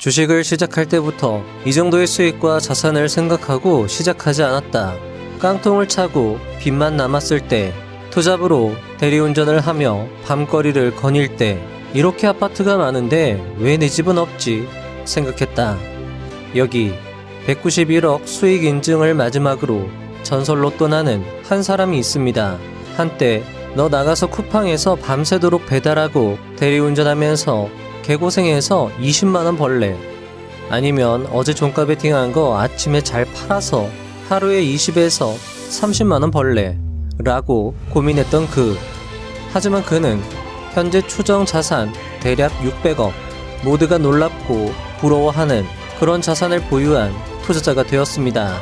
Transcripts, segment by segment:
주식을 시작할 때부터 이 정도의 수익과 자산을 생각하고 시작하지 않았다. 깡통을 차고 빚만 남았을 때, 투잡으로 대리운전을 하며 밤거리를 거닐 때 이렇게 아파트가 많은데 왜 내 집은 없지 생각했다. 여기 191억 수익 인증을 마지막으로 전설로 떠나는 한 사람이 있습니다. 한때 너 나가서 쿠팡에서 밤새도록 배달하고 대리운전하면서 개고생해서 20만원 벌래. 아니면 어제 종가 베팅한 거 아침에 잘 팔아서 하루에 20에서 30만원 벌래 라고 고민했던 그. 하지만 그는 현재 추정 자산 대략 600억, 모두가 놀랍고 부러워하는 그런 자산을 보유한 투자자가 되었습니다.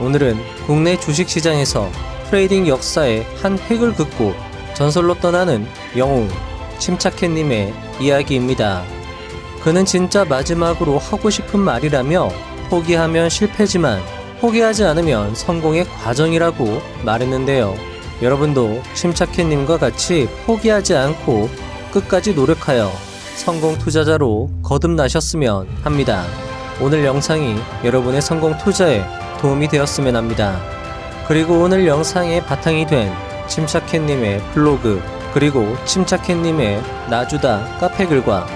오늘은 국내 주식시장에서 트레이딩 역사의 한 획을 긋고 전설로 떠나는 영웅 침착해님의 이야기입니다. 그는 진짜 마지막으로 하고 싶은 말이라며 포기하면 실패지만 포기하지 않으면 성공의 과정이라고 말했는데요. 여러분도 침착해님과 같이 포기하지 않고 끝까지 노력하여 성공 투자자로 거듭나셨으면 합니다. 오늘 영상이 여러분의 성공 투자에 도움이 되었으면 합니다. 그리고 오늘 영상의 바탕이 된 침착해님의 블로그, 그리고 침착해님의 나주다 카페글과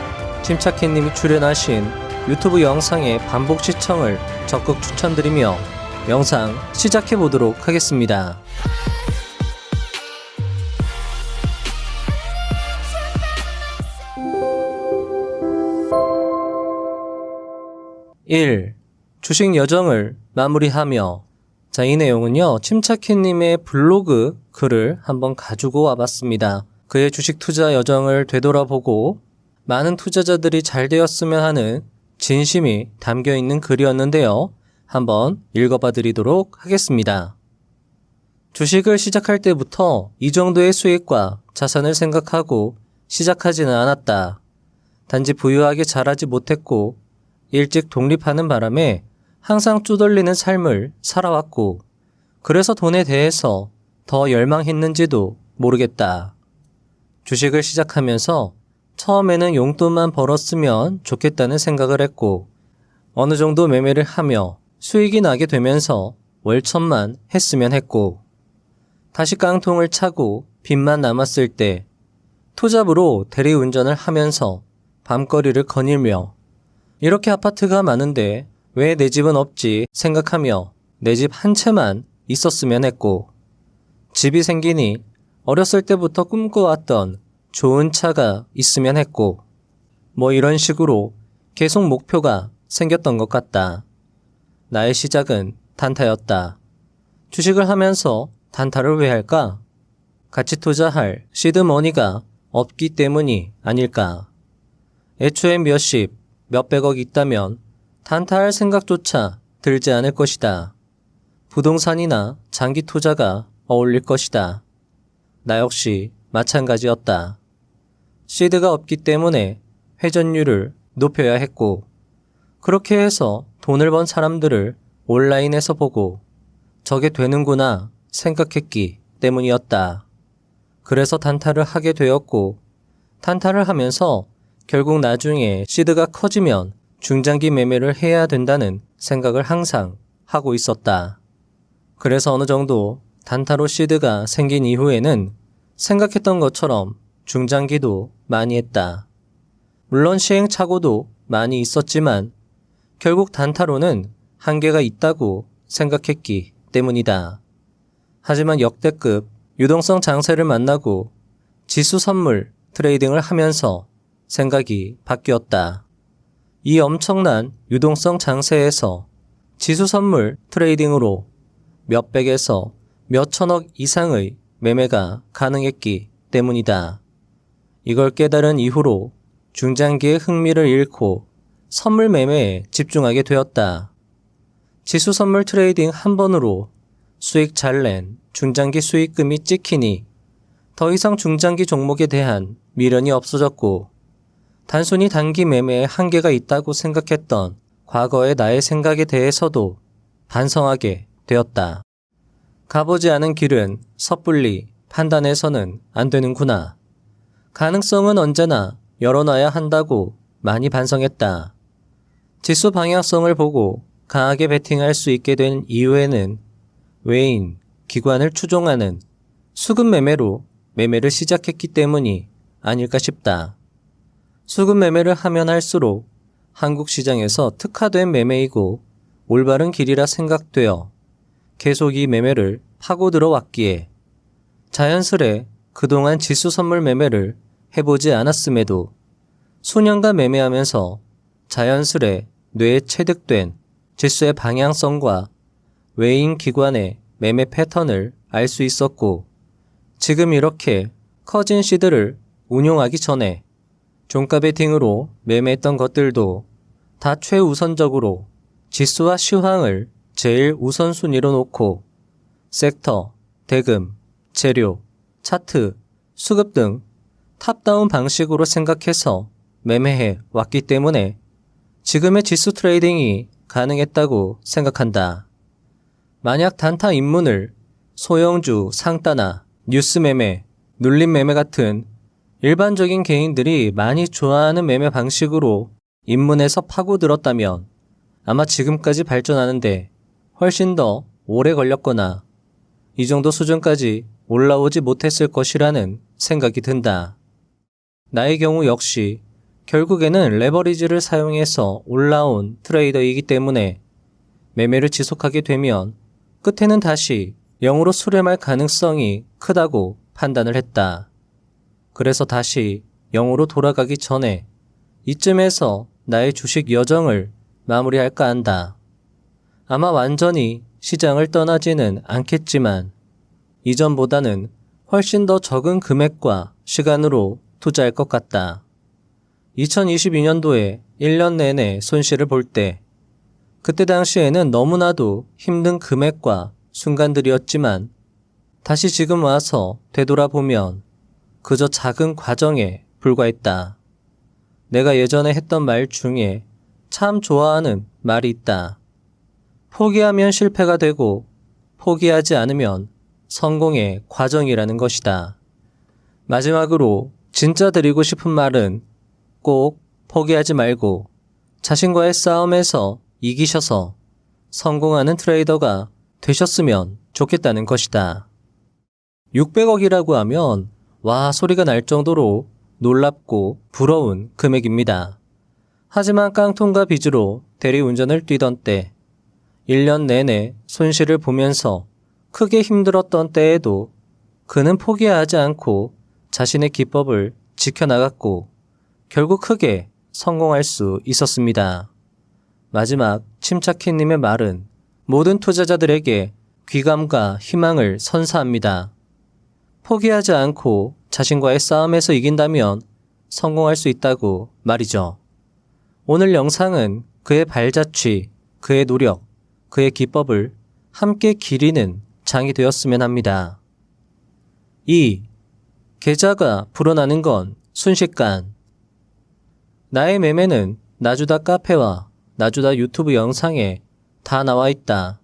침착해님이 출연하신 유튜브 영상의 반복 시청을 적극 추천드리며 영상 시작해 보도록 하겠습니다. 1. 주식 여정을 마무리하며. 자, 이 내용은요, 침착해님의 블로그 글을 한번 가지고 와봤습니다. 그의 주식 투자 여정을 되돌아보고 많은 투자자들이 잘 되었으면 하는 진심이 담겨있는 글이었는데요. 한번 읽어봐 드리도록 하겠습니다. 주식을 시작할 때부터 이 정도의 수익과 자산을 생각하고 시작하지는 않았다. 단지 부유하게 자라지 못했고 일찍 독립하는 바람에 항상 쪼들리는 삶을 살아왔고, 그래서 돈에 대해서 더 열망했는지도 모르겠다. 주식을 시작하면서 처음에는 용돈만 벌었으면 좋겠다는 생각을 했고, 어느 정도 매매를 하며 수익이 나게 되면서 월천만 했으면 했고, 다시 깡통을 차고 빚만 남았을 때 투잡으로 대리운전을 하면서 밤거리를 거닐며 이렇게 아파트가 많은데 왜 내 집은 없지 생각하며 내 집 한 채만 있었으면 했고, 집이 생기니 어렸을 때부터 꿈꿔왔던 좋은 차가 있으면 했고, 뭐 이런 식으로 계속 목표가 생겼던 것 같다. 나의 시작은 단타였다. 주식을 하면서 단타를 왜 할까? 같이 투자할 시드머니가 없기 때문이 아닐까? 애초에 몇십, 몇백억 있다면 단타할 생각조차 들지 않을 것이다. 부동산이나 장기 투자가 어울릴 것이다. 나 역시 마찬가지였다. 시드가 없기 때문에 회전율을 높여야 했고, 그렇게 해서 돈을 번 사람들을 온라인에서 보고 저게 되는구나 생각했기 때문이었다. 그래서 단타를 하게 되었고, 단타를 하면서 결국 나중에 시드가 커지면 중장기 매매를 해야 된다는 생각을 항상 하고 있었다. 그래서 어느 정도 단타로 시드가 생긴 이후에는 생각했던 것처럼 중장기도 많이 했다. 물론 시행착오도 많이 있었지만 결국 단타로는 한계가 있다고 생각했기 때문이다. 하지만 역대급 유동성 장세를 만나고 지수 선물 트레이딩을 하면서 생각이 바뀌었다. 이 엄청난 유동성 장세에서 지수 선물 트레이딩으로 몇백에서 몇천억 이상의 매매가 가능했기 때문이다. 이걸 깨달은 이후로 중장기의 흥미를 잃고 선물 매매에 집중하게 되었다. 지수 선물 트레이딩 한 번으로 수익 잘 낸 중장기 수익금이 찍히니 더 이상 중장기 종목에 대한 미련이 없어졌고, 단순히 단기 매매에 한계가 있다고 생각했던 과거의 나의 생각에 대해서도 반성하게 되었다. 가보지 않은 길은 섣불리 판단해서는 안 되는구나. 가능성은 언제나 열어놔야 한다고 많이 반성했다. 지수 방향성을 보고 강하게 베팅할 수 있게 된 이유에는 외인, 기관을 추종하는 수급 매매로 매매를 시작했기 때문이 아닐까 싶다. 수급 매매를 하면 할수록 한국 시장에서 특화된 매매이고 올바른 길이라 생각되어 계속 이 매매를 파고들어 왔기에 자연스레 그동안 지수 선물 매매를 해보지 않았음에도 수년간 매매하면서 자연스레 뇌에 체득된 지수의 방향성과 외인 기관의 매매 패턴을 알 수 있었고 지금 이렇게 커진 시드를 운용하기 전에 종가 베팅으로 매매했던 것들도 다 최우선적으로 지수와 시황을 제일 우선순위로 놓고 섹터, 대금, 재료, 차트, 수급 등 탑다운 방식으로 생각해서 매매해 왔기 때문에 지금의 지수 트레이딩이 가능했다고 생각한다. 만약 단타 입문을 소형주, 상따나 뉴스 매매, 눌림 매매 같은 일반적인 개인들이 많이 좋아하는 매매 방식으로 입문해서 파고들었다면 아마 지금까지 발전하는데 훨씬 더 오래 걸렸거나 이 정도 수준까지 올라오지 못했을 것이라는 생각이 든다. 나의 경우 역시 결국에는 레버리지를 사용해서 올라온 트레이더이기 때문에 매매를 지속하게 되면 끝에는 다시 0으로 수렴할 가능성이 크다고 판단을 했다. 그래서 다시 0으로 돌아가기 전에 이쯤에서 나의 주식 여정을 마무리할까 한다. 아마 완전히 시장을 떠나지는 않겠지만 이전보다는 훨씬 더 적은 금액과 시간으로 투자할 것 같다. 2022년도에 1년 내내 손실을 볼 때 그때 당시에는 너무나도 힘든 금액과 순간들이었지만 다시 지금 와서 되돌아보면 그저 작은 과정에 불과했다. 내가 예전에 했던 말 중에 참 좋아하는 말이 있다. 포기하면 실패가 되고 포기하지 않으면 성공의 과정이라는 것이다. 마지막으로 진짜 드리고 싶은 말은 꼭 포기하지 말고 자신과의 싸움에서 이기셔서 성공하는 트레이더가 되셨으면 좋겠다는 것이다. 600억이라고 하면 와 소리가 날 정도로 놀랍고 부러운 금액입니다. 하지만 깡통과 빚으로 대리운전을 뛰던 때 1년 내내 손실을 보면서 크게 힘들었던 때에도 그는 포기하지 않고 자신의 기법을 지켜나갔고 결국 크게 성공할 수 있었습니다. 마지막 침착히님의 말은 모든 투자자들에게 귀감과 희망을 선사합니다. 포기하지 않고 자신과의 싸움에서 이긴다면 성공할 수 있다고 말이죠. 오늘 영상은 그의 발자취, 그의 노력, 그의 기법을 함께 기리는 장이 되었으면 합니다. 2. 계좌가 불어나는 건 순식간. 나의 매매는 나주다 카페와 나주다 유튜브 영상에 다 나와 있다.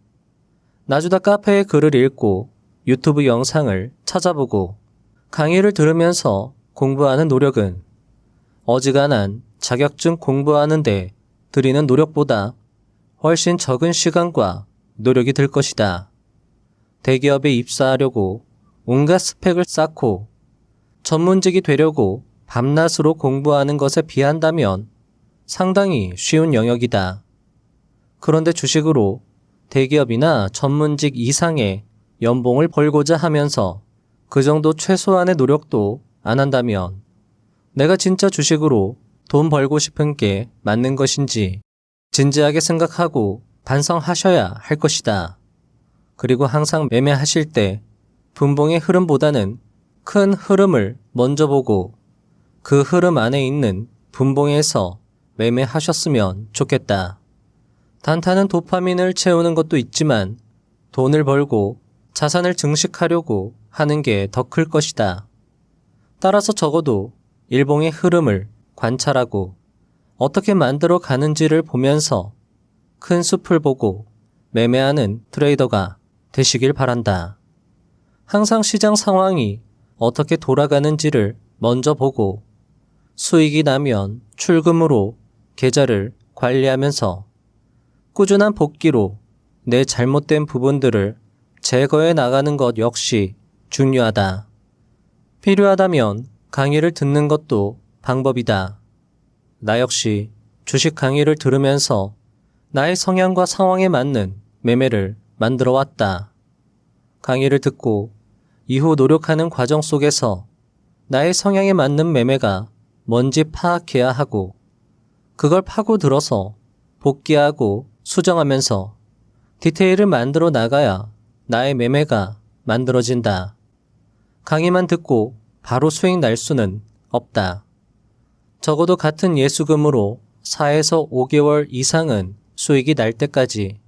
나주다 카페의 글을 읽고 유튜브 영상을 찾아보고 강의를 들으면서 공부하는 노력은 어지간한 자격증 공부하는데 들이는 노력보다 훨씬 적은 시간과 노력이 들 것이다. 대기업에 입사하려고 온갖 스펙을 쌓고 전문직이 되려고 밤낮으로 공부하는 것에 비한다면 상당히 쉬운 영역이다. 그런데 주식으로 대기업이나 전문직 이상의 연봉을 벌고자 하면서 그 정도 최소한의 노력도 안 한다면 내가 진짜 주식으로 돈 벌고 싶은 게 맞는 것인지 진지하게 생각하고 반성하셔야 할 것이다. 그리고 항상 매매하실 때 분봉의 흐름보다는 큰 흐름을 먼저 보고 그 흐름 안에 있는 분봉에서 매매하셨으면 좋겠다. 단타는 도파민을 채우는 것도 있지만 돈을 벌고 자산을 증식하려고 하는 게 더 클 것이다. 따라서 적어도 일봉의 흐름을 관찰하고 어떻게 만들어 가는지를 보면서 큰 숲을 보고 매매하는 트레이더가 되시길 바란다. 항상 시장 상황이 어떻게 돌아가는지를 먼저 보고 수익이 나면 출금으로 계좌를 관리하면서 꾸준한 복기로 내 잘못된 부분들을 제거해 나가는 것 역시 중요하다. 필요하다면 강의를 듣는 것도 방법이다. 나 역시 주식 강의를 들으면서 나의 성향과 상황에 맞는 매매를 만들어 왔다. 강의를 듣고 이후 노력하는 과정 속에서 나의 성향에 맞는 매매가 뭔지 파악해야 하고 그걸 파고들어서 복귀하고 수정하면서 디테일을 만들어 나가야 나의 매매가 만들어진다. 강의만 듣고 바로 수익 날 수는 없다. 적어도 같은 예수금으로 4에서 5개월 이상은 수익이 날 때까지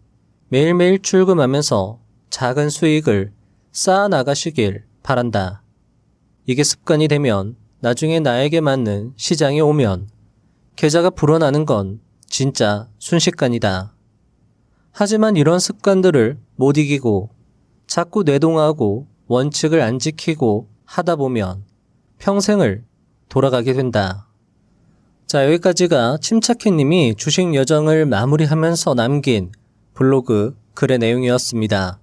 매일매일 출금하면서 작은 수익을 쌓아 나가시길 바란다. 이게 습관이 되면 나중에 나에게 맞는 시장이 오면 계좌가 불어나는 건 진짜 순식간이다. 하지만 이런 습관들을 못 이기고 자꾸 뇌동하고 원칙을 안 지키고 하다 보면 평생을 돌아가게 된다. 자, 여기까지가 침착해님이 주식 여정을 마무리하면서 남긴 블로그 글의 내용이었습니다.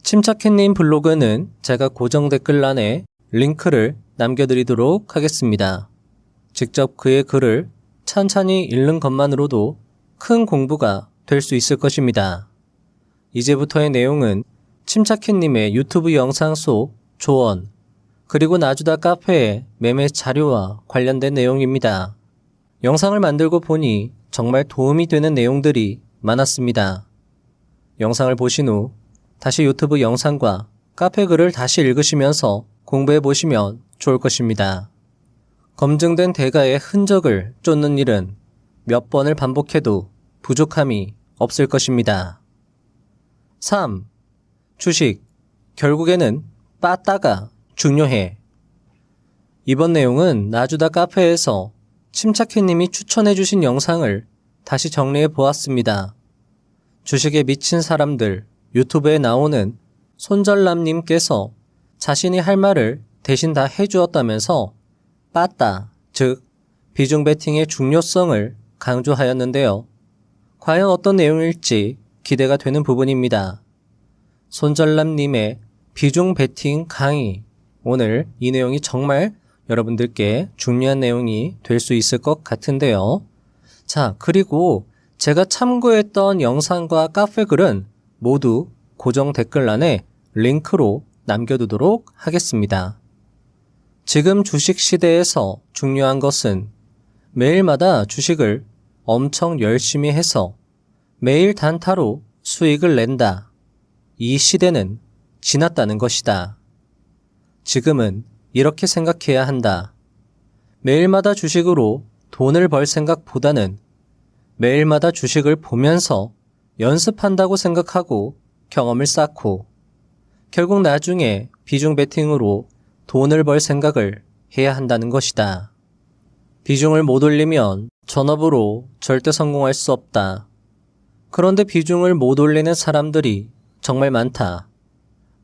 침착해님 블로그는 제가 고정 댓글란에 링크를 남겨드리도록 하겠습니다. 직접 그의 글을 찬찬히 읽는 것만으로도 큰 공부가 될 수 있을 것입니다. 이제부터의 내용은 침착해님의 유튜브 영상 속 조언, 그리고 나주다 카페의 매매 자료와 관련된 내용입니다. 영상을 만들고 보니 정말 도움이 되는 내용들이 많았습니다. 영상을 보신 후 다시 유튜브 영상과 카페 글을 다시 읽으시면서 공부해 보시면 좋을 것입니다. 검증된 대가의 흔적을 쫓는 일은 몇 번을 반복해도 부족함이 없을 것입니다. 3. 주식, 결국에는 빠따가 중요해. 이번 내용은 나주다 카페에서 침착해님이 추천해주신 영상을 다시 정리해 보았습니다. 주식에 미친 사람들 유튜브에 나오는 손절남님께서 자신이 할 말을 대신 다 해주었다면서 빠따, 즉 비중 베팅의 중요성을 강조하였는데요. 과연 어떤 내용일지 기대가 되는 부분입니다. 손절남님의 비중 베팅 강의, 오늘 이 내용이 정말 여러분들께 중요한 내용이 될 수 있을 것 같은데요. 자, 그리고 제가 참고했던 영상과 카페 글은 모두 고정 댓글란에 링크로 남겨두도록 하겠습니다. 지금 주식 시대에서 중요한 것은 매일마다 주식을 엄청 열심히 해서 매일 단타로 수익을 낸다. 이 시대는 지났다는 것이다. 지금은 이렇게 생각해야 한다. 매일마다 주식으로 돈을 벌 생각보다는 매일마다 주식을 보면서 연습한다고 생각하고 경험을 쌓고 결국 나중에 비중 베팅으로 돈을 벌 생각을 해야 한다는 것이다. 비중을 못 올리면 전업으로 절대 성공할 수 없다. 그런데 비중을 못 올리는 사람들이 정말 많다.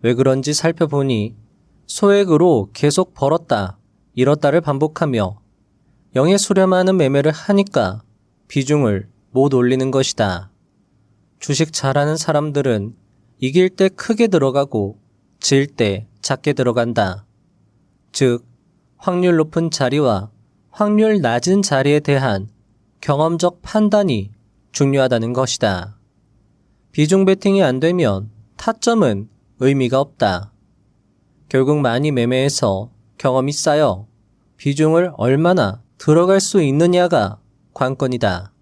왜 그런지 살펴보니 소액으로 계속 벌었다, 잃었다를 반복하며 영에 수렴하는 매매를 하니까 비중을 못 올리는 것이다. 주식 잘하는 사람들은 이길 때 크게 들어가고 질 때 작게 들어간다. 즉, 확률 높은 자리와 확률 낮은 자리에 대한 경험적 판단이 중요하다는 것이다. 비중 베팅이 안 되면 타점은 의미가 없다. 결국 많이 매매해서 경험이 쌓여 비중을 얼마나 들어갈 수 있느냐가 관건이다.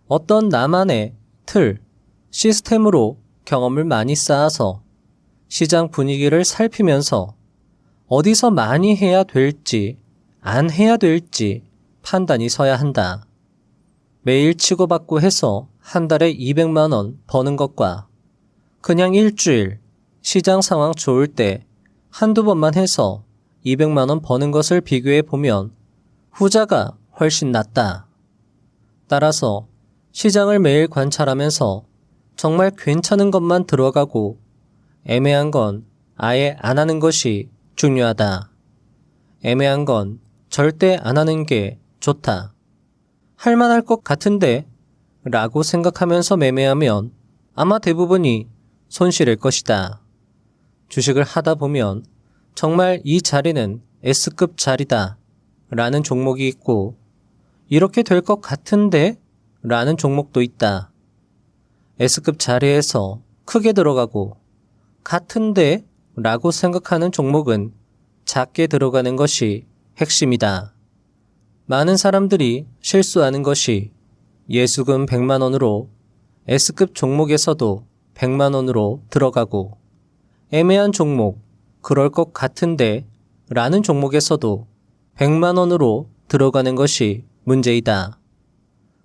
어떤 나만의 틀, 시스템으로 경험을 많이 쌓아서 시장 분위기를 살피면서 어디서 많이 해야 될지 안 해야 될지 판단이 서야 한다. 매일 치고받고 해서 한 달에 200만 원 버는 것과 그냥 일주일 시장 상황 좋을 때 한두 번만 해서 200만 원 버는 것을 비교해 보면 후자가 훨씬 낫다. 따라서 시장을 매일 관찰하면서 정말 괜찮은 것만 들어가고 애매한 건 아예 안 하는 것이 중요하다. 애매한 건 절대 안 하는 게 좋다. 할만할 것 같은데 라고 생각하면서 매매하면 아마 대부분이 손실일 것이다. 주식을 하다 보면 정말 이 자리는 S급 자리다 라는 종목이 있고 이렇게 될 것 같은데 라는 종목도 있다. S급 자리에서 크게 들어가고 같은데 라고 생각하는 종목은 작게 들어가는 것이 핵심이다. 많은 사람들이 실수하는 것이 예수금 100만 원으로 S급 종목에서도 100만 원으로 들어가고 애매한 종목, 그럴 것 같은데 라는 종목에서도 100만 원으로 들어가는 것이 문제이다.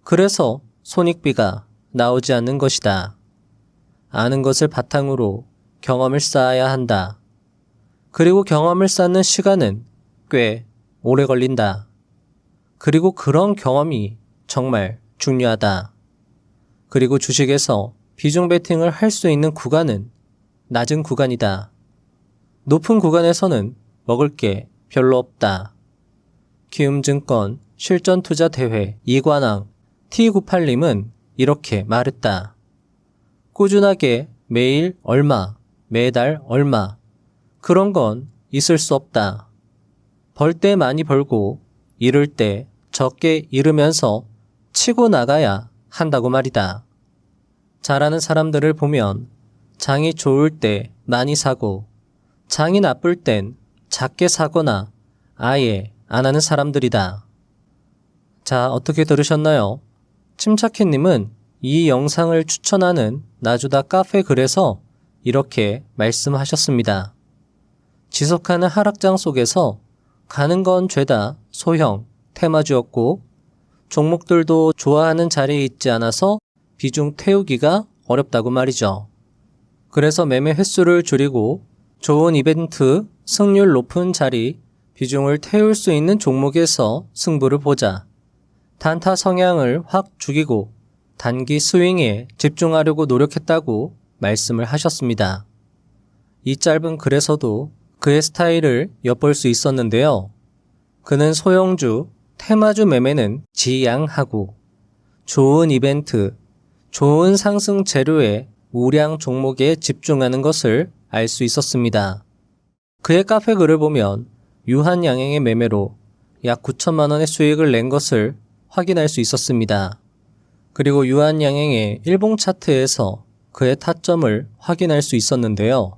그래서 손익비가 나오지 않는 것이다. 아는 것을 바탕으로 경험을 쌓아야 한다. 그리고 경험을 쌓는 시간은 꽤 오래 걸린다. 그리고 그런 경험이 정말 중요하다. 그리고 주식에서 비중 베팅을 할 수 있는 구간은 낮은 구간이다. 높은 구간에서는 먹을 게 별로 없다. 키움증권 실전투자대회 이관왕 T98님은 이렇게 말했다. 꾸준하게 매일 얼마, 매달 얼마, 그런 건 있을 수 없다. 벌 때 많이 벌고 잃을 때 적게 잃으면서 치고 나가야 한다고 말이다. 잘하는 사람들을 보면 장이 좋을 때 많이 사고 장이 나쁠 땐 작게 사거나 아예 안 하는 사람들이다. 자, 어떻게 들으셨나요? 침착해님은 이 영상을 추천하는 나주다 카페 글에서 이렇게 말씀하셨습니다. 지속하는 하락장 속에서 가는 건 죄다 소형, 테마주였고 종목들도 좋아하는 자리에 있지 않아서 비중 태우기가 어렵다고 말이죠. 그래서 매매 횟수를 줄이고 좋은 이벤트, 승률 높은 자리, 비중을 태울 수 있는 종목에서 승부를 보자. 단타 성향을 확 죽이고 단기 스윙에 집중하려고 노력했다고 말씀을 하셨습니다. 이 짧은 글에서도 그의 스타일을 엿볼 수 있었는데요. 그는 소형주, 테마주 매매는 지양하고 좋은 이벤트, 좋은 상승 재료의 우량 종목에 집중하는 것을 알 수 있었습니다. 그의 카페 글을 보면 유한양행의 매매로 약 9천만 원의 수익을 낸 것을 확인할 수 있었습니다. 그리고 유한양행의 일봉 차트에서 그의 타점을 확인할 수 있었는데요.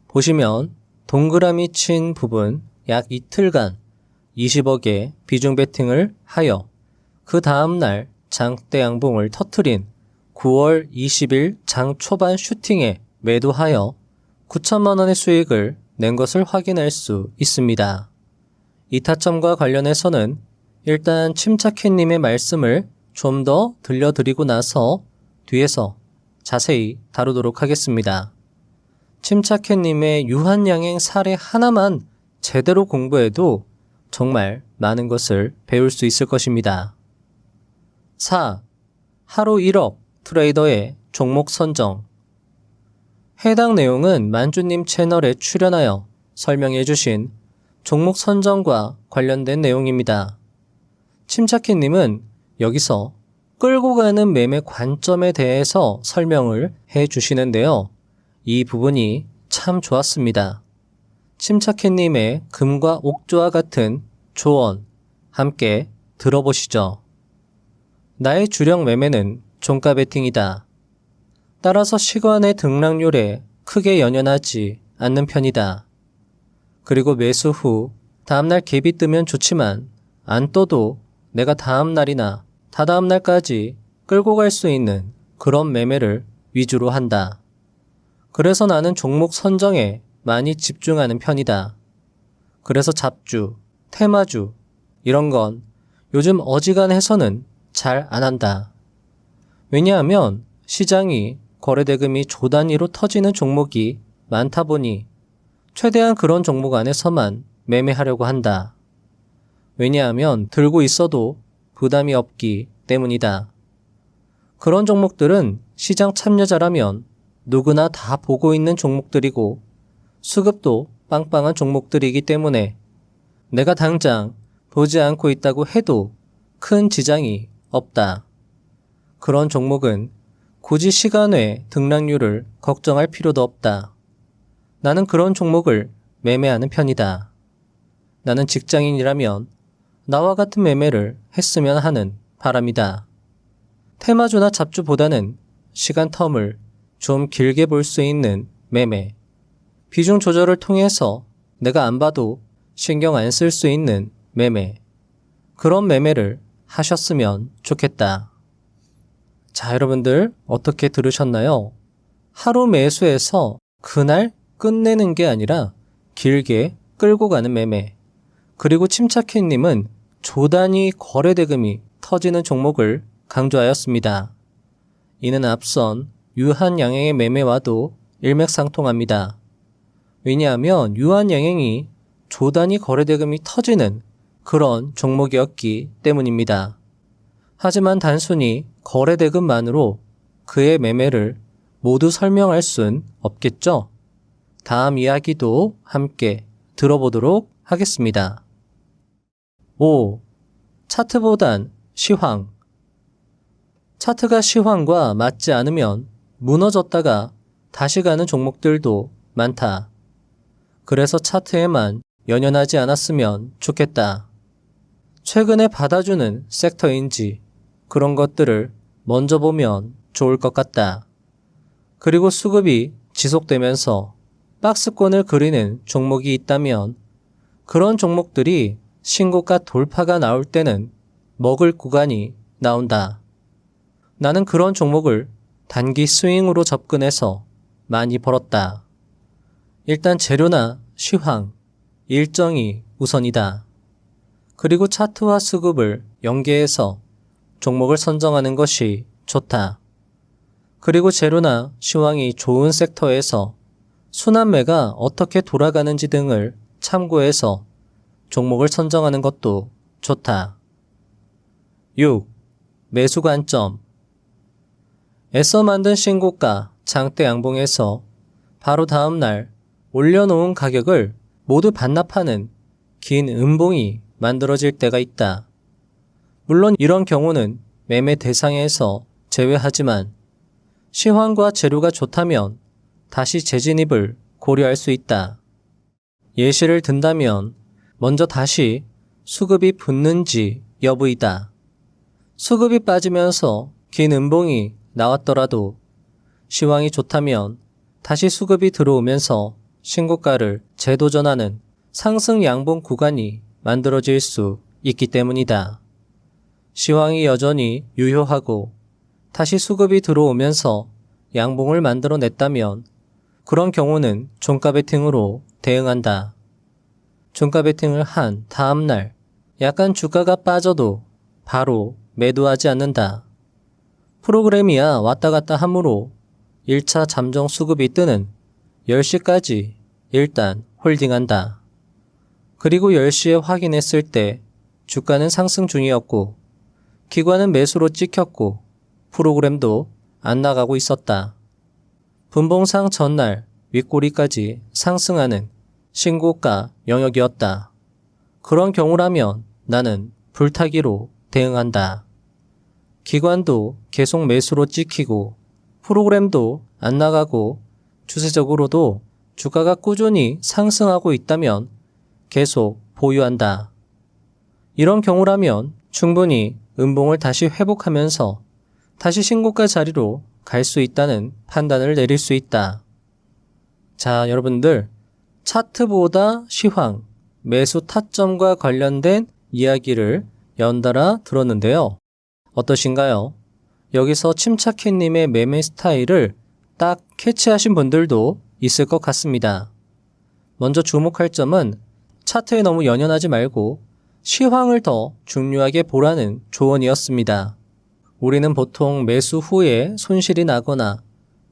보시면 동그라미 친 부분 약 이틀간 20억의 비중 베팅을 하여 그 다음날 장대 양봉을 터트린 9월 20일 장 초반 슈팅에 매도하여 9천만 원의 수익을 낸 것을 확인할 수 있습니다. 이 타점과 관련해서는 일단 침착해님의 말씀을 좀 더 들려드리고 나서 뒤에서 자세히 다루도록 하겠습니다. 침착해님의 유한양행 사례 하나만 제대로 공부해도 정말 많은 것을 배울 수 있을 것입니다. 4. 하루 1억 트레이더의 종목 선정. 해당 내용은 만주님 채널에 출연하여 설명해 주신 종목 선정과 관련된 내용입니다. 침착해님은 여기서 끌고 가는 매매 관점에 대해서 설명을 해 주시는데요. 이 부분이 참 좋았습니다. 침착해님의 금과 옥조와 같은 조언 함께 들어보시죠. 나의 주력 매매는 종가 베팅이다. 따라서 시간의 등락률에 크게 연연하지 않는 편이다. 그리고 매수 후 다음날 갭이 뜨면 좋지만 안 떠도 내가 다음날이나 다다음날까지 끌고 갈 수 있는 그런 매매를 위주로 한다. 그래서 나는 종목 선정에 많이 집중하는 편이다. 그래서 잡주, 테마주 이런 건 요즘 어지간해서는 잘 안 한다. 왜냐하면 시장이 거래대금이 조 단위로 터지는 종목이 많다 보니 최대한 그런 종목 안에서만 매매하려고 한다. 왜냐하면 들고 있어도 부담이 없기 때문이다. 그런 종목들은 시장 참여자라면 누구나 다 보고 있는 종목들이고 수급도 빵빵한 종목들이기 때문에 내가 당장 보지 않고 있다고 해도 큰 지장이 없다. 그런 종목은 굳이 시간 외 등락률을 걱정할 필요도 없다. 나는 그런 종목을 매매하는 편이다. 나는 직장인이라면 나와 같은 매매를 했으면 하는 바람이다. 테마주나 잡주보다는 시간 텀을 좀 길게 볼 수 있는 매매, 비중 조절을 통해서 내가 안 봐도 신경 안 쓸 수 있는 매매, 그런 매매를 하셨으면 좋겠다. 자, 여러분들 어떻게 들으셨나요? 하루 매수해서 그날 끝내는 게 아니라 길게 끌고 가는 매매, 그리고 침착해님은 조단위 거래대금이 터지는 종목을 강조하였습니다. 이는 앞선 유한양행의 매매와도 일맥상통합니다. 왜냐하면 유한양행이 조단위 거래대금이 터지는 그런 종목이었기 때문입니다. 하지만 단순히 거래대금만으로 그의 매매를 모두 설명할 순 없겠죠? 다음 이야기도 함께 들어보도록 하겠습니다. 5. 차트보단 시황. 차트가 시황과 맞지 않으면 무너졌다가 다시 가는 종목들도 많다. 그래서 차트에만 연연하지 않았으면 좋겠다. 최근에 받아주는 섹터인지 그런 것들을 먼저 보면 좋을 것 같다. 그리고 수급이 지속되면서 박스권을 그리는 종목이 있다면 그런 종목들이 신고가 돌파가 나올 때는 먹을 구간이 나온다. 나는 그런 종목을 단기 스윙으로 접근해서 많이 벌었다. 일단 재료나 시황, 일정이 우선이다. 그리고 차트와 수급을 연계해서 종목을 선정하는 것이 좋다. 그리고 재료나 시황이 좋은 섹터에서 순환매가 어떻게 돌아가는지 등을 참고해서 종목을 선정하는 것도 좋다. 6. 매수 관점. 애써 만든 신고가 장대 양봉에서 바로 다음날 올려놓은 가격을 모두 반납하는 긴 음봉이 만들어질 때가 있다. 물론 이런 경우는 매매 대상에서 제외하지만 시황과 재료가 좋다면 다시 재진입을 고려할 수 있다. 예시를 든다면 먼저 다시 수급이 붙는지 여부이다. 수급이 빠지면서 긴 음봉이 나왔더라도 시황이 좋다면 다시 수급이 들어오면서 신고가를 재도전하는 상승 양봉 구간이 만들어질 수 있기 때문이다. 시황이 여전히 유효하고 다시 수급이 들어오면서 양봉을 만들어냈다면 그런 경우는 종가 베팅으로 대응한다. 종가 베팅을 한 다음날 약간 주가가 빠져도 바로 매도하지 않는다. 프로그램이야 왔다 갔다 하므로 1차 잠정 수급이 뜨는 10시까지 일단 홀딩한다. 그리고 10시에 확인했을 때 주가는 상승 중이었고 기관은 매수로 찍혔고 프로그램도 안 나가고 있었다. 분봉상 전날 윗꼬리까지 상승하는 신고가 영역이었다. 그런 경우라면 나는 불타기로 대응한다. 기관도 계속 매수로 찍히고 프로그램도 안 나가고 추세적으로도 주가가 꾸준히 상승하고 있다면 계속 보유한다. 이런 경우라면 충분히 음봉을 다시 회복하면서 다시 신고가 자리로 갈 수 있다는 판단을 내릴 수 있다. 자, 여러분들 차트보다 시황, 매수 타점과 관련된 이야기를 연달아 들었는데요. 어떠신가요? 여기서 침착해님의 매매 스타일을 딱 캐치하신 분들도 있을 것 같습니다. 먼저 주목할 점은 차트에 너무 연연하지 말고 시황을 더 중요하게 보라는 조언이었습니다. 우리는 보통 매수 후에 손실이 나거나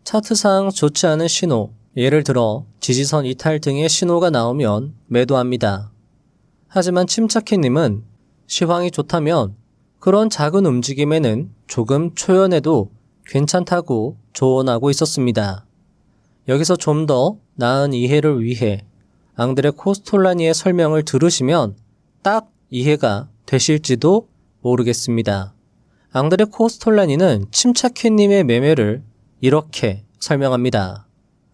차트상 좋지 않은 신호, 예를 들어 지지선 이탈 등의 신호가 나오면 매도합니다. 하지만 침착해님은 시황이 좋다면 그런 작은 움직임에는 조금 초연해도 괜찮다고 조언하고 있었습니다. 여기서 좀 더 나은 이해를 위해 앙드레 코스톨라니의 설명을 들으시면 딱 이해가 되실지도 모르겠습니다. 앙드레 코스톨라니는 침착해님의 매매를 이렇게 설명합니다.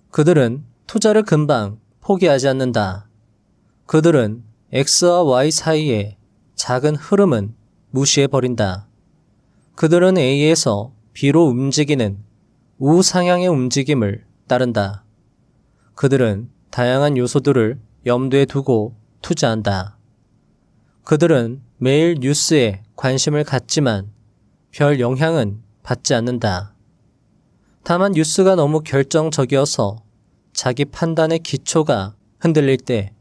그들은 투자를 금방 포기하지 않는다. 그들은 X와 Y 사이의 작은 흐름은 무시해버린다. 그들은 A에서 B로 움직이는 우상향의 움직임을 따른다. 그들은 다양한 요소들을 염두에 두고 투자한다. 그들은 매일 뉴스에 관심을 갖지만 별 영향은 받지 않는다. 다만 뉴스가 너무 결정적이어서 자기 판단의 기초가 흔들릴 때,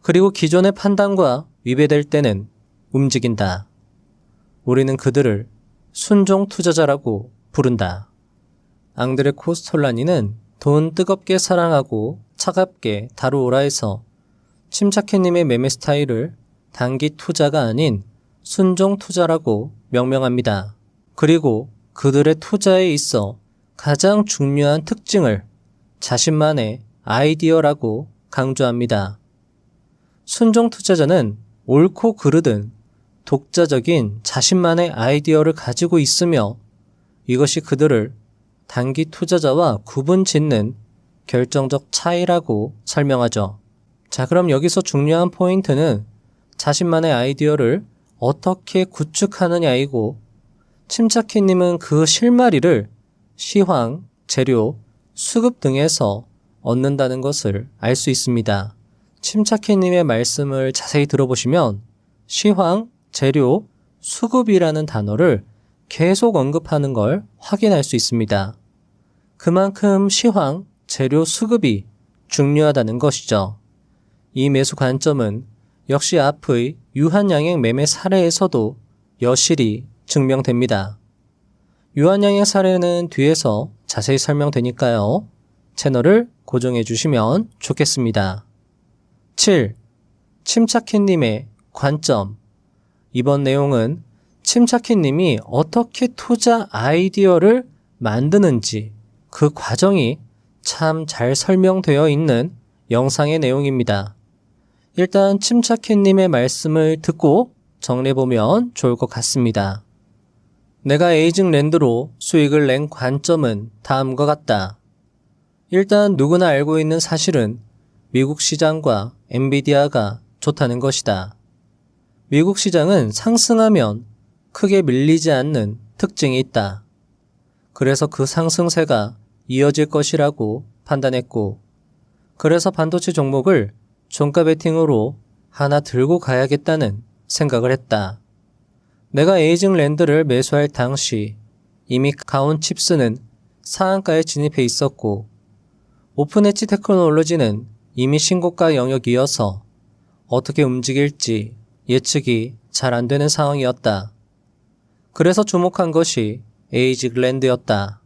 그리고 기존의 판단과 위배될 때는 움직인다. 우리는 그들을 순종 투자자라고 부른다. 앙드레 코스톨라니는 돈 뜨겁게 사랑하고 차갑게 다루오라 해서 침착해님의 매매 스타일을 단기 투자가 아닌 순종 투자라고 명명합니다. 그리고 그들의 투자에 있어 가장 중요한 특징을 자신만의 아이디어라고 강조합니다. 순종 투자자는 옳고 그르든 독자적인 자신만의 아이디어를 가지고 있으며 이것이 그들을 단기 투자자와 구분 짓는 결정적 차이라고 설명하죠. 자, 그럼 여기서 중요한 포인트는 자신만의 아이디어를 어떻게 구축하느냐이고, 침착해님은 그 실마리를 시황, 재료, 수급 등에서 얻는다는 것을 알 수 있습니다. 침착해님의 말씀을 자세히 들어보시면 시황, 재료, 수급이라는 단어를 계속 언급하는 걸 확인할 수 있습니다. 그만큼 시황, 재료, 수급이 중요하다는 것이죠. 이 매수 관점은 역시 앞의 유한양행 매매 사례에서도 여실히 증명됩니다. 유한양행 사례는 뒤에서 자세히 설명되니까요. 채널을 고정해 주시면 좋겠습니다. 7. 침착해님의 관점. 이번 내용은 침착해님이 어떻게 투자 아이디어를 만드는지 그 과정이 참 잘 설명되어 있는 영상의 내용입니다. 일단 침착해님의 말씀을 듣고 정리해보면 좋을 것 같습니다. 내가 에이징랜드로 수익을 낸 관점은 다음과 같다. 일단 누구나 알고 있는 사실은 미국 시장과 엔비디아가 좋다는 것이다. 미국 시장은 상승하면 크게 밀리지 않는 특징이 있다. 그래서 그 상승세가 이어질 것이라고 판단했고, 그래서 반도체 종목을 종가 베팅으로 하나 들고 가야겠다는 생각을 했다. 내가 에이징랜드를 매수할 당시 이미 가온칩스는 상한가에 진입해 있었고, 오픈엣지 테크놀로지는 이미 신고가 영역이어서 어떻게 움직일지 예측이 잘 안 되는 상황이었다. 그래서 주목한 것이 에이징랜드였다.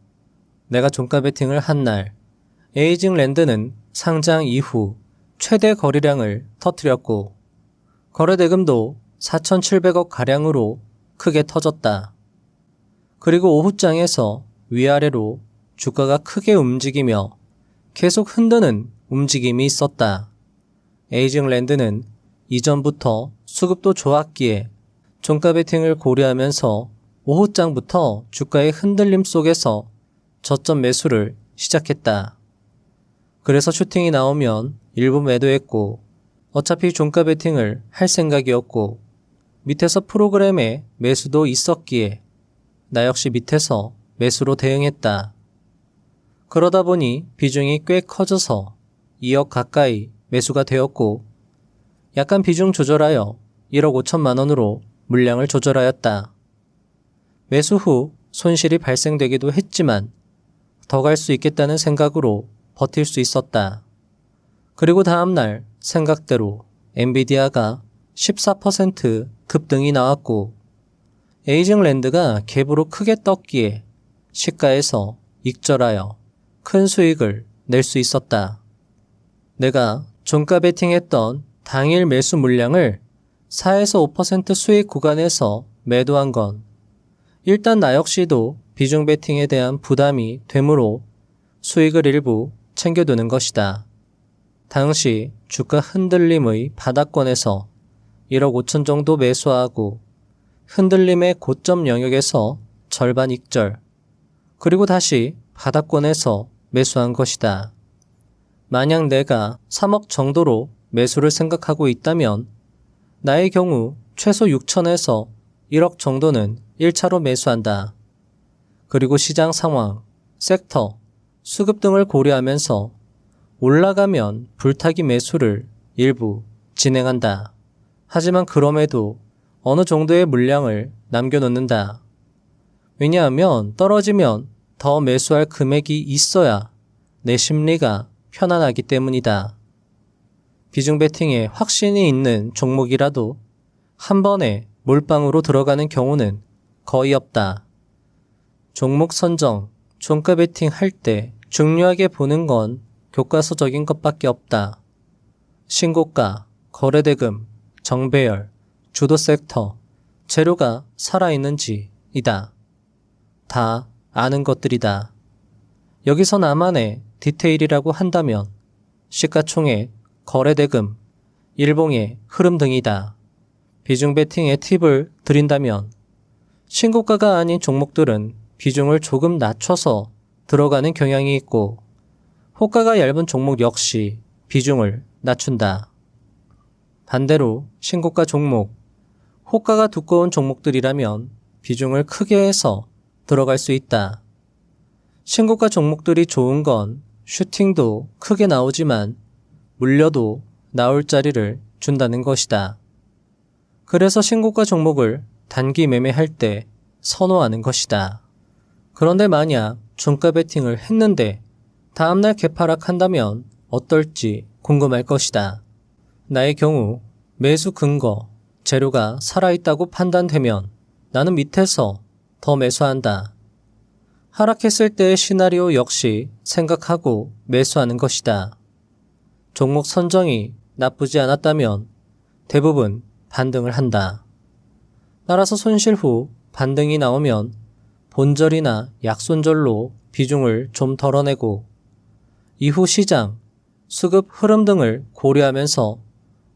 내가 종가 베팅을 한 날, 에이징랜드는 상장 이후 최대 거래량을 터뜨렸고, 거래대금도 4,700억 가량으로 크게 터졌다. 그리고 오후장에서 위아래로 주가가 크게 움직이며 계속 흔드는 움직임이 있었다. 에이징랜드는 이전부터 수급도 좋았기에 종가 베팅을 고려하면서 오후장부터 주가의 흔들림 속에서 저점 매수를 시작했다. 그래서 슈팅이 나오면 일부 매도했고, 어차피 종가 베팅을 할 생각이었고, 밑에서 프로그램에 매수도 있었기에 나 역시 밑에서 매수로 대응했다. 그러다 보니 비중이 꽤 커져서 2억 가까이 매수가 되었고, 약간 비중 조절하여 1억 5천만 원으로 물량을 조절하였다. 매수 후 손실이 발생되기도 했지만 더 갈 수 있겠다는 생각으로 버틸 수 있었다. 그리고 다음날 생각대로 엔비디아가 14% 급등이 나왔고, 에이징랜드가 갭으로 크게 떴기에 시가에서 익절하여 큰 수익을 낼 수 있었다. 내가 종가 베팅했던 당일 매수 물량을 4에서 5% 수익 구간에서 매도한 건 일단 나 역시도 비중 베팅에 대한 부담이 되므로 수익을 일부 챙겨두는 것이다. 당시 주가 흔들림의 바닥권에서 1억 5천 정도 매수하고 흔들림의 고점 영역에서 절반 익절, 그리고 다시 바닥권에서 매수한 것이다. 만약 내가 3억 정도로 매수를 생각하고 있다면 나의 경우 최소 6천에서 1억 정도는 1차로 매수한다. 그리고 시장 상황, 섹터, 수급 등을 고려하면서 올라가면 불타기 매수를 일부 진행한다. 하지만 그럼에도 어느 정도의 물량을 남겨놓는다. 왜냐하면 떨어지면 더 매수할 금액이 있어야 내 심리가 편안하기 때문이다. 비중 베팅에 확신이 있는 종목이라도 한 번에 몰빵으로 들어가는 경우는 거의 없다. 종목 선정, 종가 베팅 할 때 중요하게 보는 건 교과서적인 것밖에 없다. 신고가, 거래대금, 정배열, 주도 섹터, 재료가 살아있는지 이다. 다 아는 것들이다. 여기서 나만의 디테일이라고 한다면 시가총액, 거래대금, 일봉의 흐름 등이다. 비중 베팅의 팁을 드린다면 신고가가 아닌 종목들은 비중을 조금 낮춰서 들어가는 경향이 있고 호가가 얇은 종목 역시 비중을 낮춘다. 반대로 신고가 종목, 호가가 두꺼운 종목들이라면 비중을 크게 해서 들어갈 수 있다. 신고가 종목들이 좋은 건 슈팅도 크게 나오지만 물려도 나올 자리를 준다는 것이다. 그래서 신고가 종목을 단기 매매할 때 선호하는 것이다. 그런데 만약 중가 베팅을 했는데 다음날 개파락한다면 어떨지 궁금할 것이다. 나의 경우 매수 근거, 재료가 살아있다고 판단되면 나는 밑에서 더 매수한다. 하락했을 때의 시나리오 역시 생각하고 매수하는 것이다. 종목 선정이 나쁘지 않았다면 대부분 반등을 한다. 따라서 손실 후 반등이 나오면 본절이나 약손절로 비중을 좀 덜어내고 이후 시장, 수급 흐름 등을 고려하면서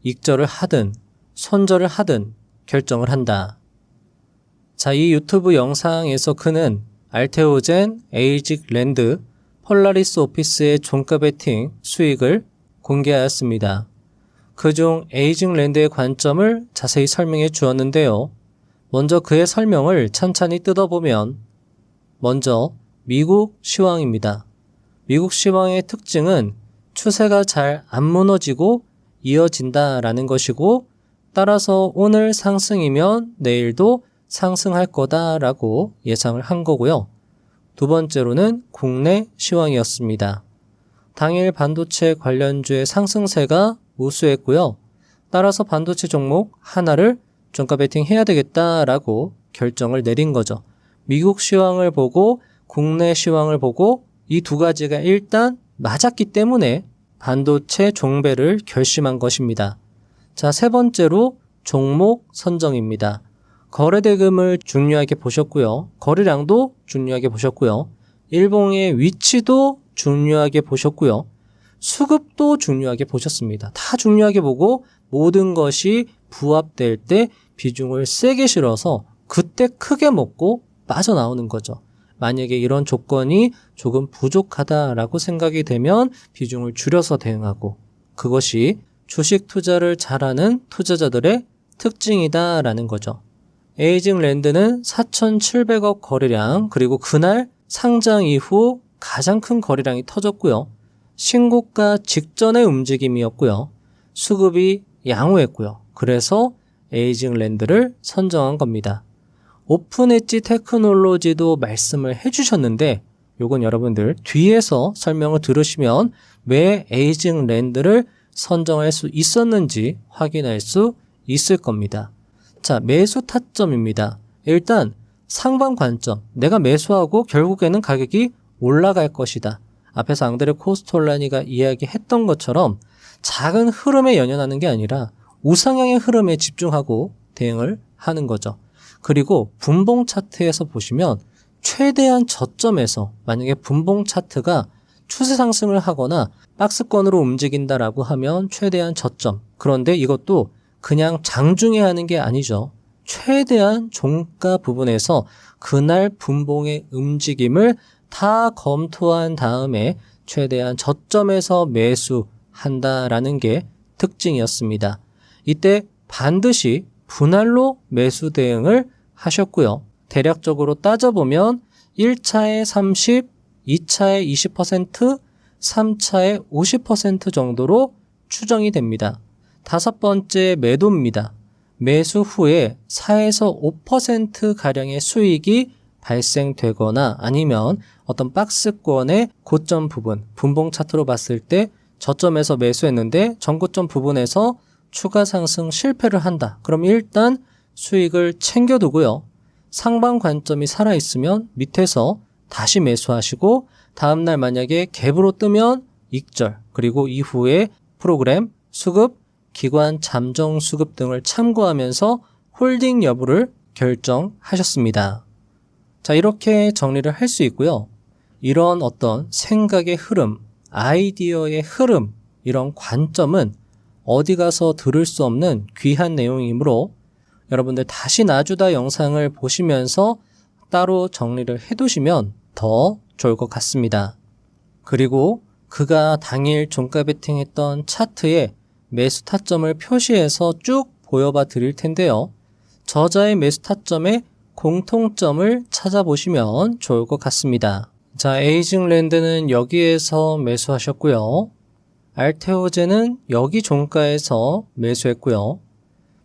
익절을 하든 손절을 하든 결정을 한다. 자, 이 유튜브 영상에서 그는 알테오젠, 에이직 랜드, 폴라리스 오피스의 종가 베팅 수익을 공개하였습니다. 그중 에이직 랜드의 관점을 자세히 설명해 주었는데요. 먼저 그의 설명을 찬찬히 뜯어보면 먼저 미국 시황입니다. 미국 시황의 특징은 추세가 잘 안 무너지고 이어진다라는 것이고 따라서 오늘 상승이면 내일도 상승할 거다라고 예상을 한 거고요. 두 번째로는 국내 시황이었습니다. 당일 반도체 관련주의 상승세가 우수했고요. 따라서 반도체 종목 하나를 종가 베팅 해야 되겠다라고 결정을 내린 거죠. 미국 시황을 보고 국내 시황을 보고 이 두 가지가 일단 맞았기 때문에 반도체 종배를 결심한 것입니다. 자, 세 번째로 종목 선정입니다. 거래대금을 중요하게 보셨고요. 거래량도 중요하게 보셨고요. 일봉의 위치도 중요하게 보셨고요. 수급도 중요하게 보셨습니다. 다 중요하게 보고 모든 것이 부합될 때 비중을 세게 실어서 그때 크게 먹고 빠져나오는 거죠. 만약에 이런 조건이 조금 부족하다라고 생각이 되면 비중을 줄여서 대응하고 그것이 주식 투자를 잘하는 투자자들의 특징이다라는 거죠. 에이징 랜드는 4,700억 거래량 그리고 그날 상장 이후 가장 큰 거래량이 터졌고요. 신고가 직전의 움직임이었고요. 수급이 양호했고요. 그래서 에이징 랜드를 선정한 겁니다. 오픈 엣지 테크놀로지도 말씀을 해주셨는데 요건 여러분들 뒤에서 설명을 들으시면 왜 에이징 랜드를 선정할 수 있었는지 확인할 수 있을 겁니다. 자, 매수 타점입니다. 일단 상방 관점, 내가 매수하고 결국에는 가격이 올라갈 것이다. 앞에서 앙드레 코스톨라니가 이야기했던 것처럼 작은 흐름에 연연하는 게 아니라 우상향의 흐름에 집중하고 대응을 하는 거죠. 그리고 분봉 차트에서 보시면 최대한 저점에서 만약에 분봉 차트가 추세 상승을 하거나 박스권으로 움직인다라고 하면 최대한 저점. 그런데 이것도 그냥 장중에 하는 게 아니죠. 최대한 종가 부분에서 그날 분봉의 움직임을 다 검토한 다음에 최대한 저점에서 매수한다라는 게 특징이었습니다. 이때 반드시 분할로 매수 대응을 하셨고요. 대략적으로 따져보면 1차에 30, 2차에 20%, 3차에 50% 정도로 추정이 됩니다. 다섯 번째 매도입니다. 매수 후에 4에서 5%가량의 수익이 발생되거나 아니면 어떤 박스권의 고점 부분, 분봉 차트로 봤을 때 저점에서 매수했는데 전고점 부분에서 추가 상승 실패를 한다. 그럼 일단 수익을 챙겨두고요. 상방 관점이 살아있으면 밑에서 다시 매수하시고 다음날 만약에 갭으로 뜨면 익절, 그리고 이후에 프로그램, 수급, 기관 잠정 수급 등을 참고하면서 홀딩 여부를 결정하셨습니다. 자, 이렇게 정리를 할 수 있고요. 이런 어떤 생각의 흐름, 아이디어의 흐름, 이런 관점은 어디 가서 들을 수 없는 귀한 내용이므로 여러분들 다시 나주다 영상을 보시면서 따로 정리를 해두시면 더 좋을 것 같습니다. 그리고 그가 당일 종가 베팅했던 차트에 매수 타점을 표시해서 쭉 보여봐 드릴 텐데요. 저자의 매수 타점의 공통점을 찾아보시면 좋을 것 같습니다. 자, 에이징랜드는 여기에서 매수하셨고요. 알테오제는 여기 종가에서 매수했고요.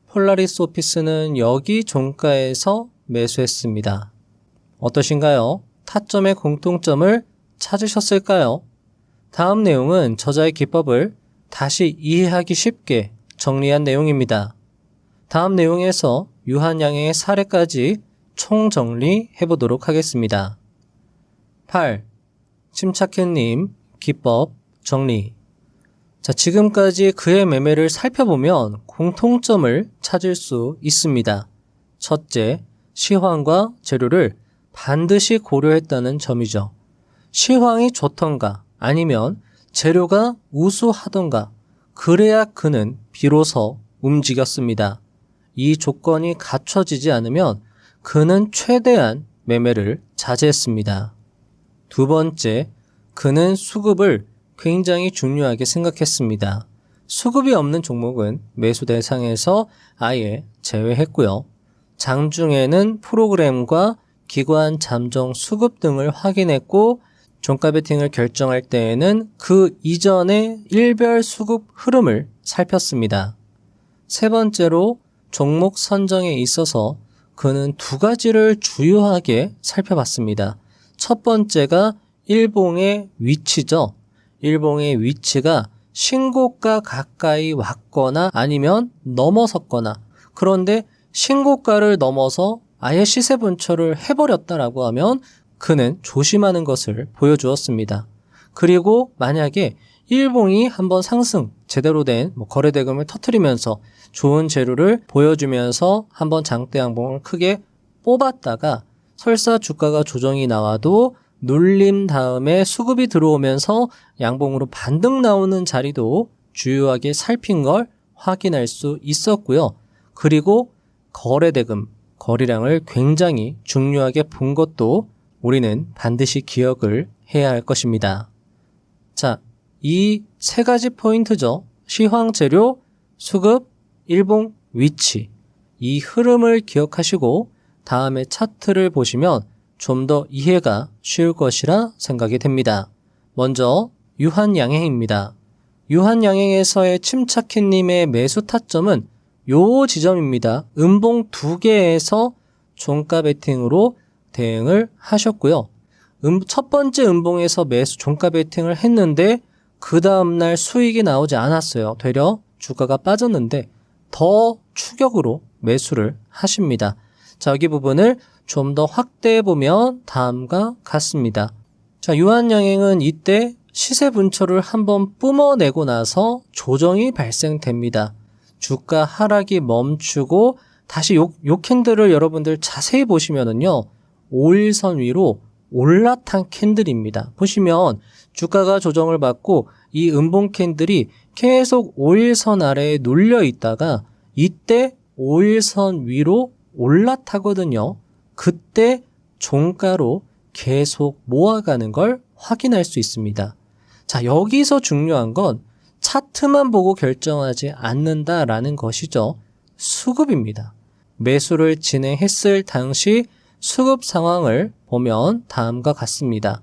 폴라리스 오피스는 여기 종가에서 매수했습니다. 어떠신가요? 타점의 공통점을 찾으셨을까요? 다음 내용은 저자의 기법을 다시 이해하기 쉽게 정리한 내용입니다. 다음 내용에서 유한양의 사례까지 총정리해 보도록 하겠습니다. 8. 침착해님 기법 정리. 자, 지금까지 그의 매매를 살펴보면 공통점을 찾을 수 있습니다. 첫째, 시황과 재료를 반드시 고려했다는 점이죠. 시황이 좋던가 아니면 재료가 우수하던가 그래야 그는 비로소 움직였습니다. 이 조건이 갖춰지지 않으면 그는 최대한 매매를 자제했습니다. 두 번째, 그는 수급을 굉장히 중요하게 생각했습니다. 수급이 없는 종목은 매수 대상에서 아예 제외했고요. 장중에는 프로그램과 기관 잠정 수급 등을 확인했고 종가 베팅을 결정할 때에는 그 이전의 일별 수급 흐름을 살폈습니다. 세 번째로 종목 선정에 있어서 그는 두 가지를 주요하게 살펴봤습니다. 첫 번째가 일봉의 위치죠. 일봉의 위치가 신고가 가까이 왔거나 아니면 넘어섰거나, 그런데 신고가를 넘어서 아예 시세 분철을 해버렸다라고 하면 그는 조심하는 것을 보여주었습니다. 그리고 만약에 일봉이 한번 상승, 제대로 된 거래 대금을 터뜨리면서 좋은 재료를 보여주면서 한번 장대 양봉을 크게 뽑았다가 설사 주가가 조정이 나와도 눌림 다음에 수급이 들어오면서 양봉으로 반등 나오는 자리도 주요하게 살핀 걸 확인할 수 있었고요. 그리고 거래 대금, 거래량을 굉장히 중요하게 본 것도 우리는 반드시 기억을 해야 할 것입니다. 자, 이 세 가지 포인트죠. 시황 재료, 수급, 일봉 위치. 이 흐름을 기억하시고 다음에 차트를 보시면 좀 더 이해가 쉬울 것이라 생각이 됩니다. 먼저 유한양행입니다. 유한양행에서의 침착해님의 매수 타점은 요 지점입니다. 음봉 2개에서 종가 베팅으로 대응을 하셨고요. 첫 번째 음봉에서 매수 종가 베팅을 했는데 그 다음날 수익이 나오지 않았어요. 되려 주가가 빠졌는데 더 추격으로 매수를 하십니다. 자, 여기 부분을 좀 더 확대해 보면 다음과 같습니다. 자, 유한양행은 이때 시세 분철을 한번 뿜어내고 나서 조정이 발생됩니다. 주가 하락이 멈추고 다시 요 캔들을 여러분들 자세히 보시면은요, 5일선 위로 올라탄 캔들입니다. 보시면 주가가 조정을 받고 이 음봉 캔들이 계속 5일선 아래에 눌려 있다가 이때 5일선 위로 올라타거든요. 그때 종가로 계속 모아가는 걸 확인할 수 있습니다. 자, 여기서 중요한 건 차트만 보고 결정하지 않는다라는 것이죠. 수급입니다. 매수를 진행했을 당시 수급 상황을 보면 다음과 같습니다.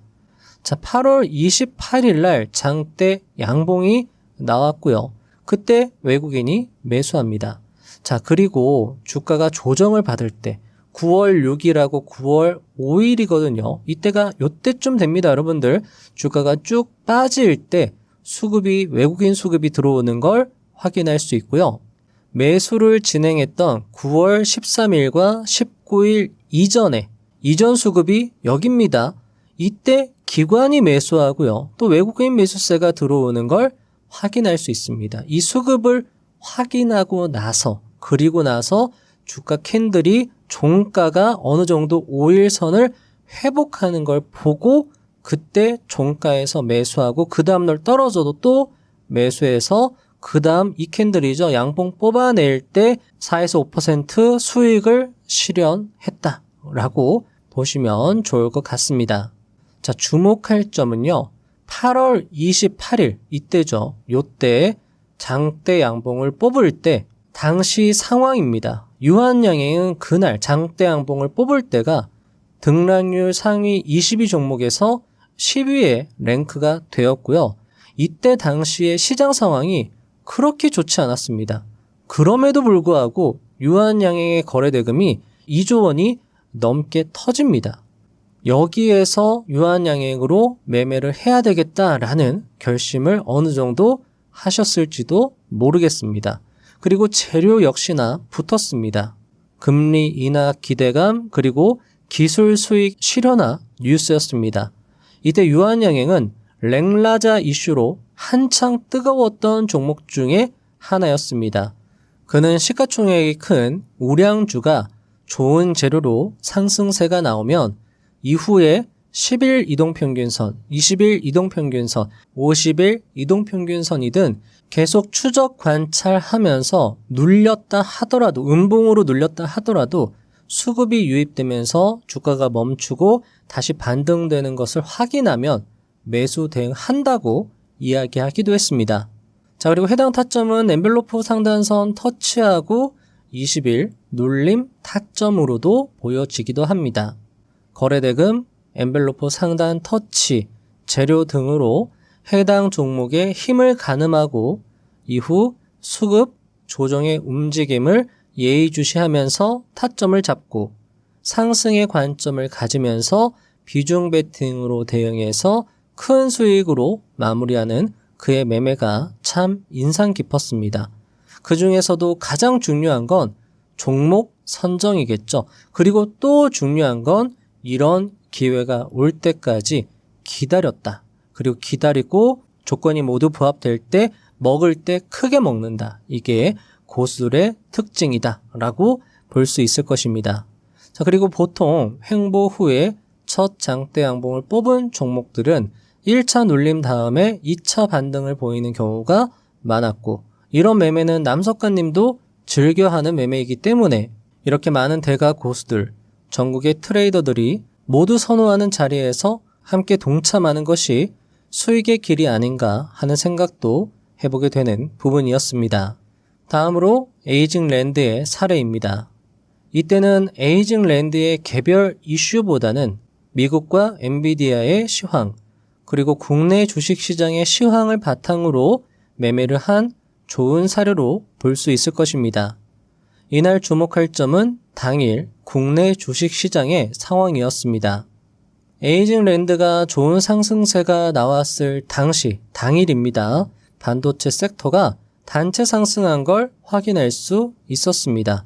자, 8월 28일 날 장대 양봉이 나왔고요. 그때 외국인이 매수합니다. 자, 그리고 주가가 조정을 받을 때 9월 6일하고 9월 5일이거든요. 이때가 요때쯤 됩니다, 여러분들. 주가가 쭉 빠질 때 수급이, 외국인 수급이 들어오는 걸 확인할 수 있고요. 매수를 진행했던 9월 13일과 19일 이전에 이전 수급이 여기입니다. 이때 기관이 매수하고요. 또 외국인 매수세가 들어오는 걸 확인할 수 있습니다. 이 수급을 확인하고 나서, 그리고 나서 주가 캔들이 종가가 어느 정도 5일선을 회복하는 걸 보고 그때 종가에서 매수하고 그 다음날 떨어져도 또 매수해서 그 다음 이 캔들이죠. 양봉 뽑아낼 때 4에서 5% 수익을 실현했다라고 보시면 좋을 것 같습니다. 자, 주목할 점은요. 8월 28일 이때죠. 요때 장대 양봉을 뽑을 때 당시 상황입니다. 유한양행은 그날 장대 양봉을 뽑을 때가 등락률 상위 22 종목에서 10위에 랭크가 되었고요. 이때 당시의 시장 상황이 그렇게 좋지 않았습니다. 그럼에도 불구하고 유한양행의 거래대금이 2조 원이 넘게 터집니다. 여기에서 유한양행으로 매매를 해야 되겠다라는 결심을 어느 정도 하셨을지도 모르겠습니다. 그리고 재료 역시나 붙었습니다. 금리 인하 기대감 그리고 기술 수익 실현화 뉴스였습니다. 이때 유한양행은 랭라자 이슈로 한창 뜨거웠던 종목 중에 하나였습니다. 그는 시가총액이 큰 우량주가 좋은 재료로 상승세가 나오면 이후에 10일 이동평균선, 20일 이동평균선, 50일 이동평균선이든 계속 추적 관찰하면서 눌렸다 하더라도, 음봉으로 눌렸다 하더라도 수급이 유입되면서 주가가 멈추고 다시 반등되는 것을 확인하면 매수 대응한다고 이야기하기도 했습니다. 자, 그리고 해당 타점은 엔벨로프 상단선 터치하고 20일 눌림 타점으로도 보여지기도 합니다. 거래대금, 엔벨로프 상단 터치, 재료 등으로 해당 종목의 힘을 가늠하고 이후 수급, 조정의 움직임을 예의주시하면서 타점을 잡고 상승의 관점을 가지면서 비중 베팅으로 대응해서 큰 수익으로 마무리하는 그의 매매가 참 인상 깊었습니다. 그 중에서도 가장 중요한 건 종목 선정이겠죠. 그리고 또 중요한 건 이런 기회가 올 때까지 기다렸다. 그리고 기다리고 조건이 모두 부합될 때 먹을 때 크게 먹는다. 이게 고수들의 특징이다 라고 볼 수 있을 것입니다. 자, 그리고 보통 횡보 후에 첫 장대 양봉을 뽑은 종목들은 1차 눌림 다음에 2차 반등을 보이는 경우가 많았고, 이런 매매는 남석관님도 즐겨하는 매매이기 때문에 이렇게 많은 대가 고수들, 전국의 트레이더들이 모두 선호하는 자리에서 함께 동참하는 것이 수익의 길이 아닌가 하는 생각도 해보게 되는 부분이었습니다. 다음으로 에이징랜드의 사례입니다. 이때는 에이징랜드의 개별 이슈보다는 미국과 엔비디아의 시황, 그리고 국내 주식시장의 시황을 바탕으로 매매를 한 좋은 사례로 볼 수 있을 것입니다. 이날 주목할 점은 당일 국내 주식시장의 상황이었습니다. 에이징랜드가 좋은 상승세가 나왔을 당일입니다. 반도체 섹터가 단체 상승한 걸 확인할 수 있었습니다.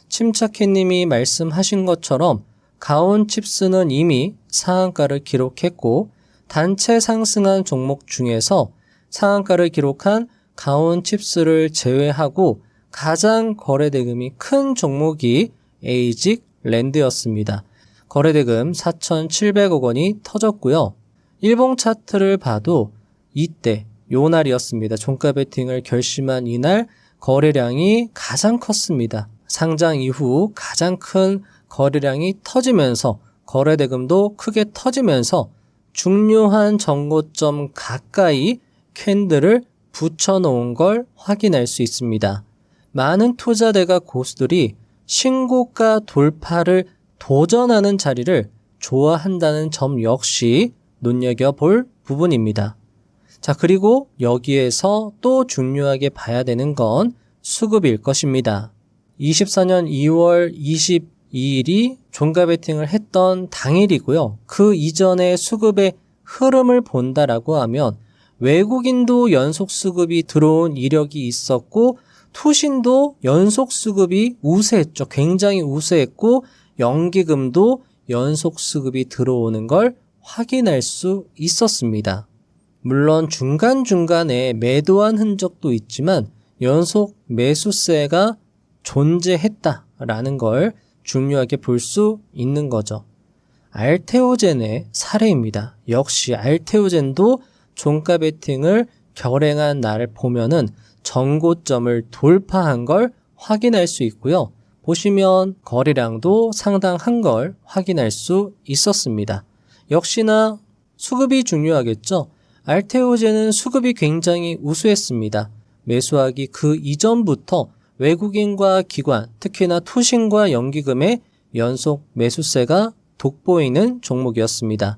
침착해님이 말씀하신 것처럼 가온칩스는 이미 상한가를 기록했고 단체 상승한 종목 중에서 상한가를 기록한 가온칩스를 제외하고 가장 거래대금이 큰 종목이 에이징랜드였습니다. 거래대금 4,700억 원이 터졌고요. 일봉 차트를 봐도 이때 요 날이었습니다. 종가 베팅을 결심한 이날 거래량이 가장 컸습니다. 상장 이후 가장 큰 거래량이 터지면서 거래대금도 크게 터지면서 중요한 정고점 가까이 캔들을 붙여놓은 걸 확인할 수 있습니다. 많은 투자대가 고수들이 신고가 돌파를 도전하는 자리를 좋아한다는 점 역시 눈여겨볼 부분입니다. 자, 그리고 여기에서 또 중요하게 봐야 되는 건 수급일 것입니다. 24년 2월 22일이 종가 베팅을 했던 당일이고요. 그 이전의 수급의 흐름을 본다라고 하면 외국인도 연속 수급이 들어온 이력이 있었고 투신도 연속 수급이 우세했죠. 굉장히 우세했고 연기금도 연속 수급이 들어오는 걸 확인할 수 있었습니다. 물론 중간중간에 매도한 흔적도 있지만 연속 매수세가 존재했다라는 걸 중요하게 볼 수 있는 거죠. 알테오젠의 사례입니다. 역시 알테오젠도 종가 베팅을 결행한 날을 보면은 정고점을 돌파한 걸 확인할 수 있고요. 보시면 거래량도 상당한 걸 확인할 수 있었습니다. 역시나 수급이 중요하겠죠. 알테오젠은 수급이 굉장히 우수했습니다. 매수하기 그 이전부터 외국인과 기관, 특히나 투신과 연기금의 연속 매수세가 돋보이는 종목이었습니다.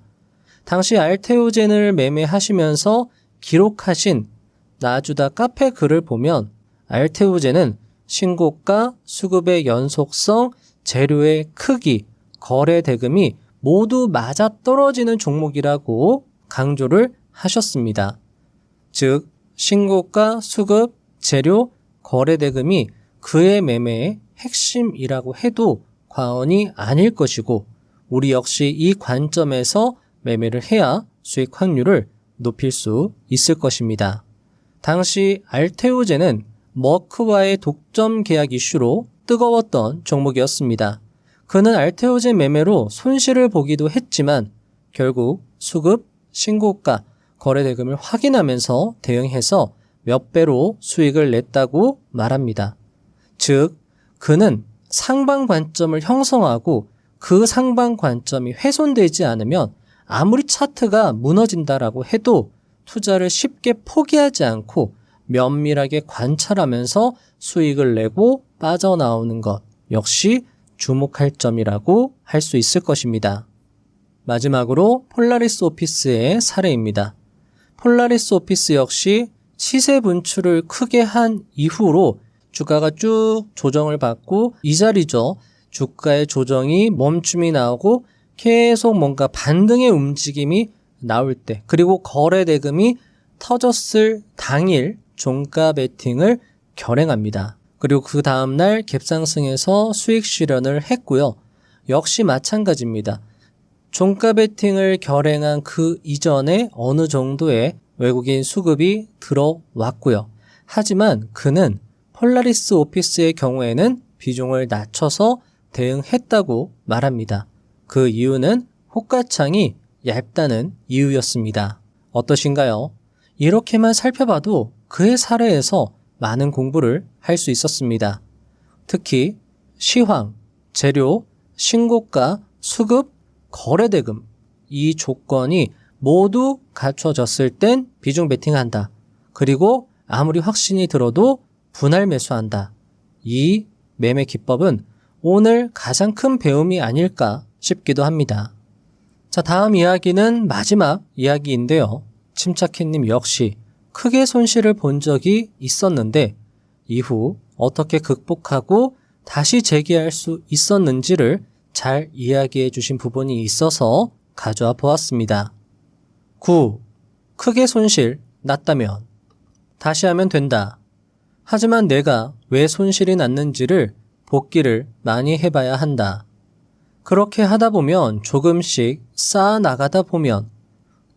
당시 알테오젠을 매매하시면서 기록하신 나주다 카페 글을 보면 알테오젠은 신고가, 수급의 연속성, 재료의 크기, 거래 대금이 모두 맞아떨어지는 종목이라고 강조를 하셨습니다. 즉, 신고가, 수급, 재료, 거래 대금이 그의 매매의 핵심이라고 해도 과언이 아닐 것이고 우리 역시 이 관점에서 매매를 해야 수익 확률을 높일 수 있을 것입니다. 당시 알테오젠은 머크와의 독점 계약 이슈로 뜨거웠던 종목이었습니다. 그는 알테오젠 매매로 손실을 보기도 했지만 결국 수급, 신고가, 거래 대금을 확인하면서 대응해서 몇 배로 수익을 냈다고 말합니다. 즉, 그는 상방 관점을 형성하고 그 상방 관점이 훼손되지 않으면 아무리 차트가 무너진다라고 해도 투자를 쉽게 포기하지 않고 면밀하게 관찰하면서 수익을 내고 빠져나오는 것 역시 주목할 점이라고 할 수 있을 것입니다. 마지막으로 폴라리스 오피스의 사례입니다. 폴라리스 오피스 역시 시세 분출을 크게 한 이후로 주가가 쭉 조정을 받고 이 자리죠. 주가의 조정이 멈춤이 나오고 계속 뭔가 반등의 움직임이 나올 때 그리고 거래 대금이 터졌을 당일 종가 베팅을 결행합니다. 그리고 그 다음날 갭상승해서 수익 실현을 했고요. 역시 마찬가지입니다. 종가 베팅을 결행한 그 이전에 어느 정도의 외국인 수급이 들어왔고요. 하지만 그는 폴라리스 오피스의 경우에는 비중을 낮춰서 대응했다고 말합니다. 그 이유는 호가창이 얇다는 이유였습니다. 어떠신가요? 이렇게만 살펴봐도 그의 사례에서 많은 공부를 할 수 있었습니다. 특히 시황, 재료, 신고가, 수급, 거래대금 이 조건이 모두 갖춰졌을 땐 비중 베팅한다. 그리고 아무리 확신이 들어도 분할 매수한다. 이 매매 기법은 오늘 가장 큰 배움이 아닐까 싶기도 합니다. 자, 다음 이야기는 마지막 이야기인데요. 침착해님 역시 크게 손실을 본 적이 있었는데 이후 어떻게 극복하고 다시 재기할 수 있었는지를 잘 이야기해 주신 부분이 있어서 가져와 보았습니다. 9. 크게 손실 났다면 다시 하면 된다. 하지만 내가 왜 손실이 났는지를 복기를 많이 해봐야 한다. 그렇게 하다 보면 조금씩 쌓아 나가다 보면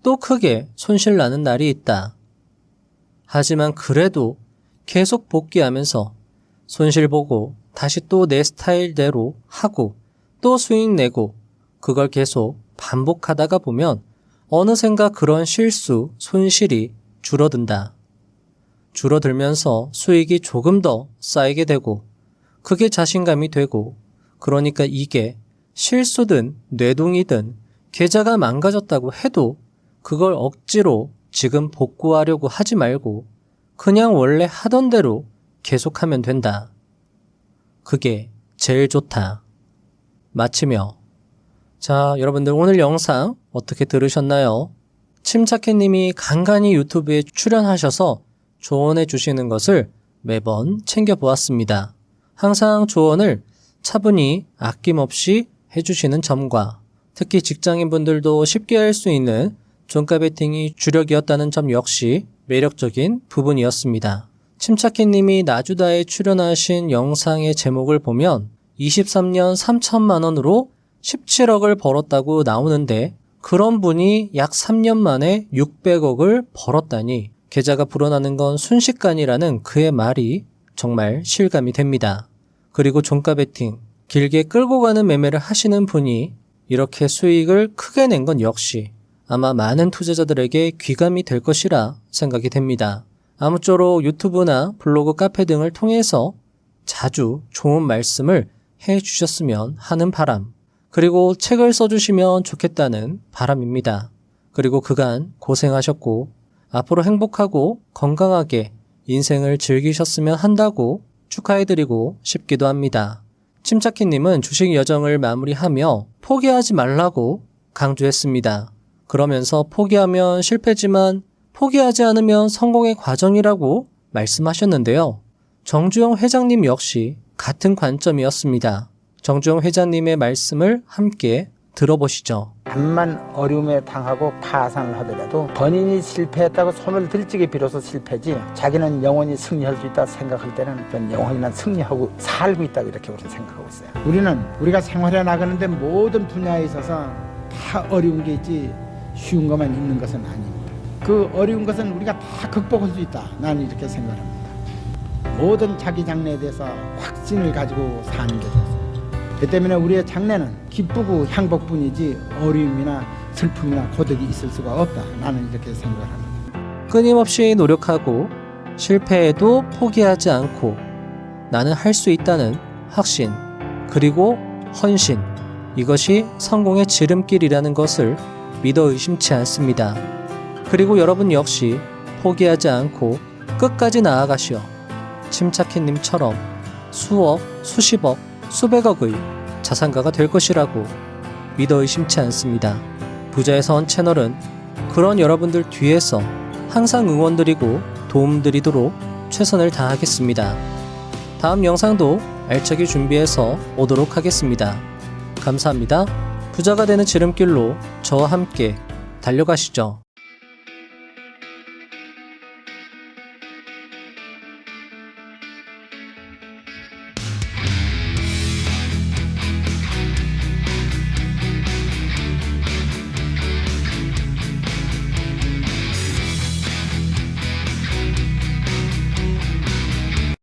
또 크게 손실 나는 날이 있다. 하지만 그래도 계속 복귀하면서 손실 보고 다시 또 내 스타일대로 하고 또 수익 내고 그걸 계속 반복하다가 보면 어느샌가 그런 실수, 손실이 줄어든다. 줄어들면서 수익이 조금 더 쌓이게 되고 그게 자신감이 되고, 그러니까 이게 실수든 뇌동이든 계좌가 망가졌다고 해도 그걸 억지로 지금 복구하려고 하지 말고 그냥 원래 하던 대로 계속하면 된다. 그게 제일 좋다. 마치며 자, 여러분들 오늘 영상 어떻게 들으셨나요? 침착해님이 간간히 유튜브에 출연하셔서 조언해 주시는 것을 매번 챙겨보았습니다. 항상 조언을 차분히 아낌없이 해주시는 점과 특히 직장인분들도 쉽게 할 수 있는 종가 베팅이 주력이었다는 점 역시 매력적인 부분이었습니다. 침착해님이 나주다에 출연하신 영상의 제목을 보면 23년 3천만 원으로 17억을 벌었다고 나오는데 그런 분이 약 3년 만에 600억을 벌었다니 계좌가 불어나는 건 순식간이라는 그의 말이 정말 실감이 됩니다. 그리고 종가 베팅, 길게 끌고 가는 매매를 하시는 분이 이렇게 수익을 크게 낸 건 역시 아마 많은 투자자들에게 귀감이 될 것이라 생각이 됩니다. 아무쪼록 유튜브나 블로그, 카페 등을 통해서 자주 좋은 말씀을 해주셨으면 하는 바람, 그리고 책을 써주시면 좋겠다는 바람입니다. 그리고 그간 고생하셨고 앞으로 행복하고 건강하게 인생을 즐기셨으면 한다고 축하해드리고 싶기도 합니다. 침착해님은 주식 여정을 마무리하며 포기하지 말라고 강조했습니다. 그러면서 포기하면 실패지만 포기하지 않으면 성공의 과정이라고 말씀하셨는데요. 정주영 회장님 역시 같은 관점이었습니다. 정주영 회장님의 말씀을 함께 들어보시죠. 암만 어려움에 당하고 파산을 하더라도 본인이 실패했다고 손을 들찌게 빌어서 실패지 자기는 영원히 승리할 수 있다 생각할 때는 전 영원히 난 승리하고 살고 있다고 이렇게 우리는 생각하고 있어요. 우리가 생활해 나가는데 모든 분야에 있어서 다 어려운 게 있지 쉬운 것만 있는 것은 아닙니다. 그 어려운 것은 우리가 다 극복할 수 있다. 나는 이렇게 생각합니다. 모든 자기 장래에 대해서 확신을 가지고 사는 게 좋습니다. 그 때문에 우리의 장래는 기쁘고 행복뿐이지 어려움이나 슬픔이나 고독이 있을 수가 없다. 나는 이렇게 생각합니다. 끊임없이 노력하고 실패해도 포기하지 않고 나는 할 수 있다는 확신, 그리고 헌신, 이것이 성공의 지름길이라는 것을 믿어 의심치 않습니다. 그리고 여러분 역시 포기하지 않고 끝까지 나아가시어 침착해님처럼 수억, 수십억, 수백억의 자산가가 될 것이라고 믿어 의심치 않습니다. 부자의 선 채널은 그런 여러분들 뒤에서 항상 응원드리고 도움드리도록 최선을 다하겠습니다. 다음 영상도 알차게 준비해서 오도록 하겠습니다. 감사합니다. 부자가 되는 지름길로 저와 함께 달려가시죠.